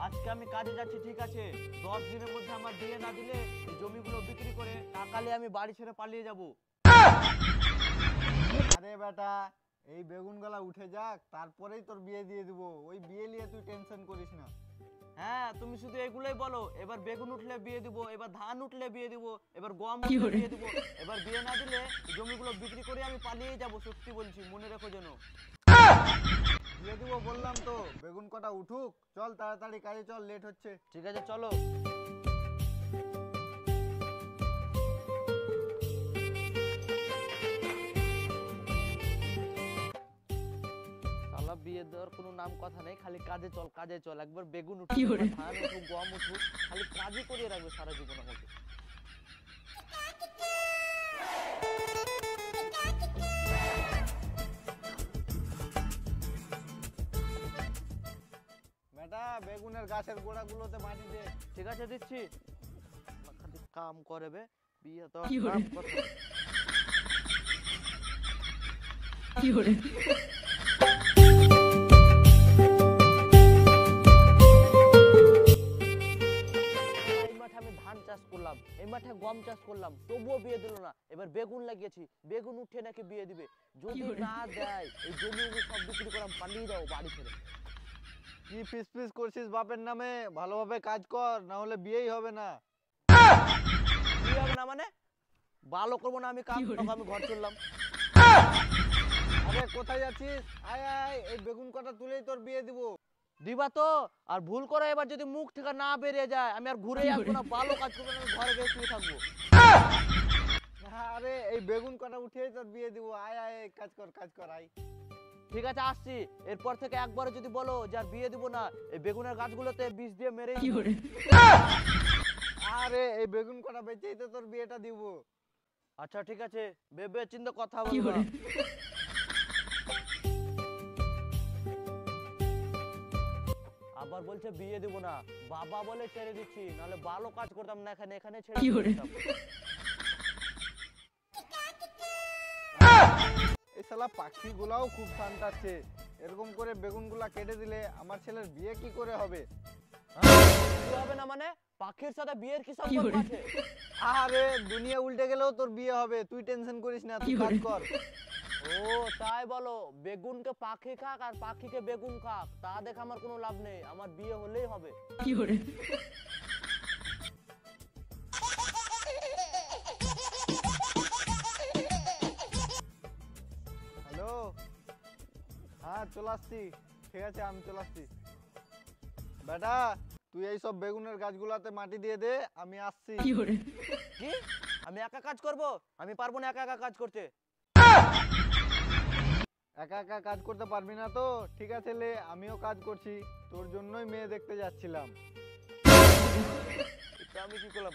আজকে আমি কাজে যাচ্ছি, ঠিক আছে? 10 দিনের মধ্যে আমার বিয়ে না দিলে এই জমিগুলো বিক্রি করে টাকা নিয়ে আমি বাড়ি ছেড়ে পালিয়ে যাব। আরে বেটা, এই বেগুনগুলা উঠে যাক, তারপরেই তোর বিয়ে দিয়ে দিব। ওই বিয়ে নিয়ে তুই টেনশন করিস না। হ্যাঁ, তুমি শুধু এগুলোই বলো। এবার বেগুন উঠলে বিয়ে দিব, এবার ধান উঠলে বিয়ে দিব, এবার গম উঠলে বিয়ে দিব। এবার বিয়ে না দিলে জমিগুলো বিক্রি করে আমি পালিয়ে যাব। সত্যি বলছি, মনে রেখো যেন। দিয়ে দিব বললাম তো। বেগুন কটা উঠুক, চল তাড়াতাড়ি কাজে চল, লেট হচ্ছে। ঠিক আছে, চলো। শালা বিয়ে দেওয়ার কোনো নাম কথা নেই, খালি কাজে চল, কাজে চল। একবার বেগুন উঠুক, ধান উঠুক, গম উঠুক, খালি কাজই করিয়ে রাখবে সারা জীবন আমাকে। বেটা, বেগুনের গাছের গোড়াগুলোতে মাটি দে। ঠিক আছে, দিচ্ছি। খালি কাম করবে, বিয়ে দেওয়ার নাম কথা। এই মাঠে আমি ধান চাষ করলাম, এই মাঠে গম চাষ করলাম, তবুও বিয়ে দিল না। এবার বেগুন লাগিয়েছি, বেগুন উঠে নাকি বিয়ে দিবে। যদি না দেয় এই জমি সব বিক্রি করলাম, পালিয়ে যাও বাড়ি ছেড়ে। কি ফিস ফিস করছিস বাপের নামে? ভালোভাবে কাজ কর, না হলে বিয়েই হবে না। বিয়ে হবে না মানে? ভালো করবো না আমি কাজ, আমি ঘর চললাম। আরে কোথায় যাচ্ছিস? আয় আয়, এই বেগুন কটা তুলেই তোর বিয়ে দিব। দিবা তো? আর ভুল করে এবার যদি মুখ থেকে না বেরিয়ে যায়, আমি আর ঘুরে আসবো না। ভালো কাজ করবো না, আমি ঘরে গিয়ে শুয়ে থাকবো। আরে এই বেগুন কটা উঠিয়েই তোর বিয়ে দিব। আয় আয়, কাজ কর, কাজ কর, আয়। ঠিক আছে, আসছি। এরপর থেকে একবারে যদি বলো যে আর বিয়ে দিব না, এই বেগুনের গাছগুলোতে বিষ দিয়ে মেরে। আরে এই বেগুন কটা বেচেই তো তোর বিয়েটা দিব। আচ্ছা ঠিক আছে, ভেবে চিন্তে কথা বলবো। আবার বলছে বিয়ে দিব না, বাবা বলে ছেড়ে দিচ্ছি, নাহলে ভালো কাজ করতাম না। এখানে এখানে ছেড়ে দিতাম। এই শালা পাখিগুলাও খুব শান্তাচ্ছে। এরকম করে বেগুনগুলা কেটে দিলে আমার ছেলের বিয়ে কি করে হবে? বিয়ে হবে না মানে? পাখির সাথে বিয়ের কি সম্পর্ক আছে? আরে দুনিয়া উল্টে গেলেও তোর বিয়ে হবে, তুই টেনশন করিস না, তুই কাজ কর। ও তাই বলো? বেগুনকে পাখি খাক আর পাখিকে বেগুন খাক, তা দেখে আমার কোনো লাভ নেই। আমার বিয়ে হলেই হবে। হ্যালো, হ্যাঁ চলে আসছি। ঠিক আছে, আমি চলে আসছি। বেটা, তুই এই সব বেগুনের গাছগুলাতে মাটি দিয়ে দে, আমি আসছি। কি? আমি একা কাজ করব? আমি পারবো না একা একা কাজ করতে। একা একা কাজ করতে পারবি না তো? ঠিক আছে লে, আমিও কাজ করছি। তোর জন্যই মেয়ে দেখতে যাচ্ছিলাম। আমি কি করলাম?